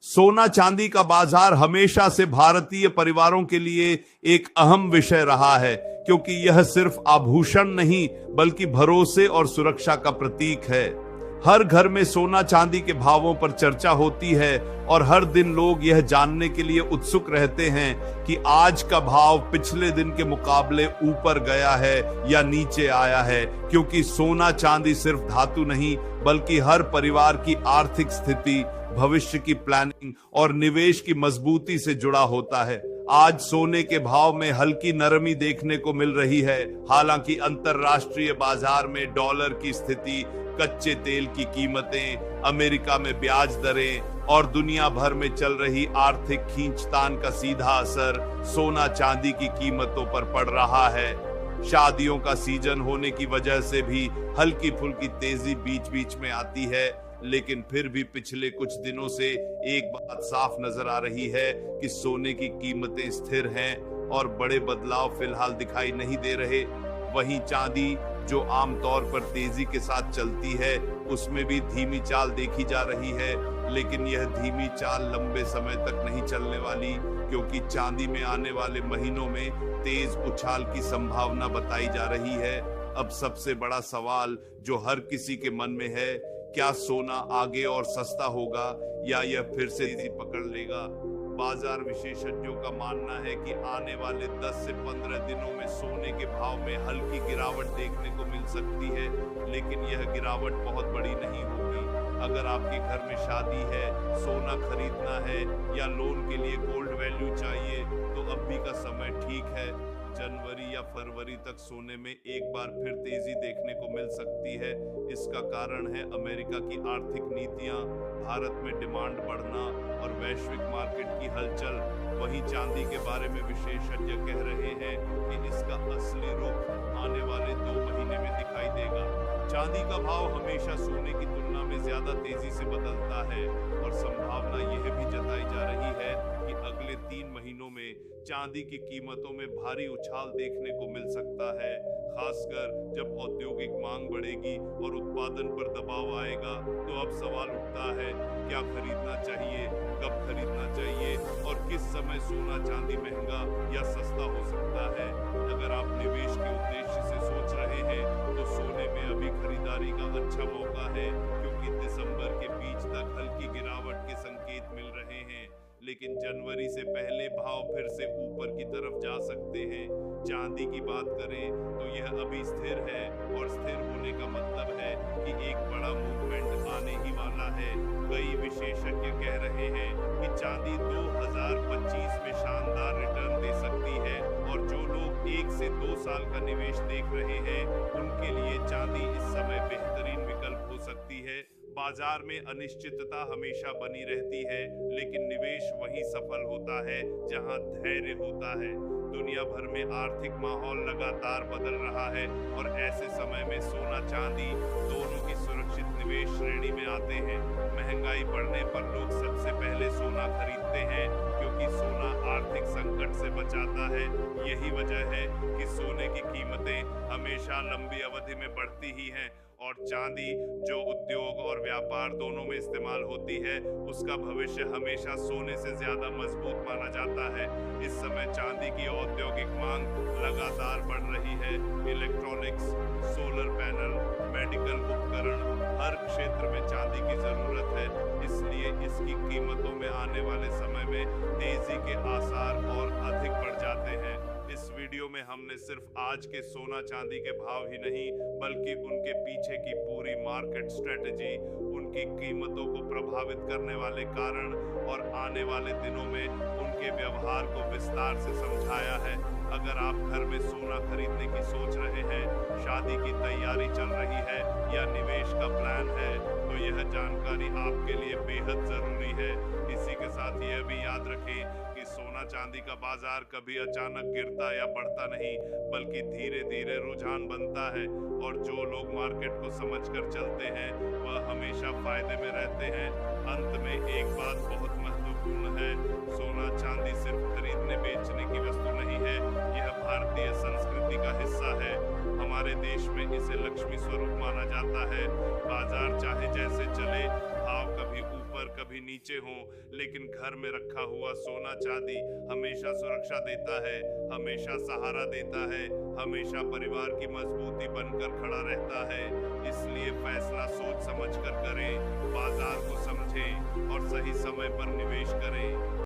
सोना चांदी का बाजार हमेशा से भारतीय परिवारों के लिए एक अहम विषय रहा है, क्योंकि यह सिर्फ आभूषण नहीं बल्कि भरोसे और सुरक्षा का प्रतीक है। हर घर में सोना चांदी के भावों पर चर्चा होती है और हर दिन लोग यह जानने के लिए उत्सुक रहते हैं कि आज का भाव पिछले दिन के मुकाबले ऊपर गया है या नीचे आया है, क्योंकि सोना चांदी सिर्फ धातु नहीं बल्कि हर परिवार की आर्थिक स्थिति, भविष्य की प्लानिंग और निवेश की मजबूती से जुड़ा होता है। आज सोने के भाव में हल्की नरमी देखने को मिल रही है। हालांकि अंतरराष्ट्रीय बाजार में डॉलर की स्थिति, कच्चे तेल की कीमतें, अमेरिका में ब्याज दरें और दुनिया भर में चल रही आर्थिक खींचतान का सीधा असर सोना चांदी की कीमतों पर पड़ रहा है। शादियों का सीजन होने की वजह से भी हल्की फुल्की तेजी बीच बीच में आती है, लेकिन फिर भी पिछले कुछ दिनों से एक बात साफ नजर आ रही है कि सोने की कीमतें स्थिर हैं और बड़े बदलाव फिलहाल दिखाई नहीं दे रहे। वहीं चांदी, जो आमतौर पर तेजी के साथ चलती है, उसमें भी धीमी चाल देखी जा रही है, लेकिन यह धीमी चाल लंबे समय तक नहीं चलने वाली, क्योंकि चांदी में आने वाले महीनों में तेज उछाल की संभावना बताई जा रही है। अब सबसे बड़ा सवाल जो हर किसी के मन में है, क्या सोना आगे और सस्ता होगा या यह फिर से तेजी पकड़ लेगा? बाजार विशेषज्ञों का मानना है कि आने वाले 10 से 15 दिनों में सोने के भाव में हल्की गिरावट देखने को मिल सकती है, लेकिन यह गिरावट बहुत बड़ी नहीं होगी। अगर आपके घर में शादी है, सोना खरीदना है या लोन के लिए गोल्ड वैल्यू चाहिए, तो अभी का समय ठीक है। जनवरी या फरवरी तक सोने में एक बार फिर तेजी देखने को मिल सकती है। इसका कारण है अमेरिका की आर्थिक नीतियां, भारत में डिमांड बढ़ना और वैश्विक मार्केट की हलचल। वहीं चांदी के बारे में विशेषज्ञ कह रहे हैं कि इसका असली रुख आने वाले 2 महीने में दिखाई देगा। चांदी का भाव हमेशा सोने की तुलना में ज्यादा तेजी से बदलता है और संभावना यह भी जताई जा रही है कि अगले 3 महीनों में चांदी की कीमतों में भारी उछाल देखने को मिल सकता है, खासकर जब औद्योगिक मांग बढ़ेगी और उत्पादन पर दबाव आएगा। तो अब सवाल उठता है, क्या खरीदना चाहिए, कब खरीदना चाहिए और किस समय सोना चांदी महंगा या सस्ता हो सकता है? अगर आप निवेश के उद्देश्य से सोच रहे हैं तो सोने में अभी खरीदारी का अच्छा मौका है, क्योंकि दिसंबर के बीच तक हल्की गिरावट के संकेत मिल रहे हैं, लेकिन जनवरी से पहले भाव फिर से ऊपर की तरफ जा सकते हैं। चांदी की बात करें तो यह अभी स्थिर है और स्थिर होने का मतलब है कि एक बड़ा मूवमेंट आने ही वाला है। कई विशेषज्ञ कह रहे हैं कि चांदी 2025 में शानदार रिटर्न दे सकती है और जो लोग 1 से 2 साल का निवेश देख रहे हैं, उनके लिए चांदी इस समय बेहतरीन विकल्प हो सकती है। बाजार में अनिश्चितता हमेशा बनी रहती है, लेकिन निवेश वहीं सफल होता है जहां धैर्य होता है। दुनिया भर में आर्थिक माहौल लगातार बदल रहा है और ऐसे समय में सोना चांदी दोनों की सुरक्षित निवेश श्रेणी में आते हैं। महंगाई बढ़ने पर लोग सबसे पहले सोना खरीदते हैं, क्योंकि सोना आर्थिक संकट से बचाता है। यही वजह है कि सोने की कीमतें हमेशा लंबी अवधि में बढ़ती ही हैं और चांदी, जो उद्योग और व्यापार दोनों में इस्तेमाल होती है, उसका भविष्य हमेशा सोने से ज्यादा मजबूत माना जाता है। इस समय चांदी की औद्योगिक मांग लगातार बढ़ रही है। इलेक्ट्रॉनिक्स, सोलर पैनल, मेडिकल उपकरण, हर क्षेत्र में चांदी की जरूरत है। इसलिए इसकी कीमतों में आने वाले समय में तेजी के आसार और अधिक बढ़ जाते हैं। इस वीडियो में हमने सिर्फ आज के सोना चांदी के भाव ही नहीं, बल्कि उनके पीछे की पूरी मार्केट स्ट्रेटजी, उनकी कीमतों को प्रभावित करने वाले कारण और आने वाले दिनों में उनके व्यवहार को विस्तार से समझाया है। अगर आप घर में सोना खरीदने की सोच रहे हैं, शादी की तैयारी चल रही है या निवेश का प्लान है, तो यह जानकारी आपके लिए बेहद जरूरी है। इसी के साथ यह भी याद रखें कि सोना चांदी का बाजार कभी अचानक गिरता या बढ़ता नहीं, बल्कि धीरे धीरे रुझान बनता है और जो लोग मार्केट को समझकर चलते हैं वह हमेशा फायदे में रहते हैं। अंत में एक बात बहुत महत्वपूर्ण है, सोना चांदी सिर्फ खरीदने बेचने की वस्तु नहीं है, यह भारतीय संस्कृति का हिस्सा है। हमारे देश में इसे लक्ष्मी स्वरूप माना जाता है। बाजार चाहे जैसे चले, भाव कभी ऊपर कभी नीचे हों, लेकिन घर में रखा हुआ सोना चांदी हमेशा सुरक्षा देता है, हमेशा सहारा देता है, हमेशा परिवार की मजबूती बनकर खड़ा रहता है। इसलिए फैसला सोच समझ कर करें, बाजार को समझें और सही समय पर निवेश करें।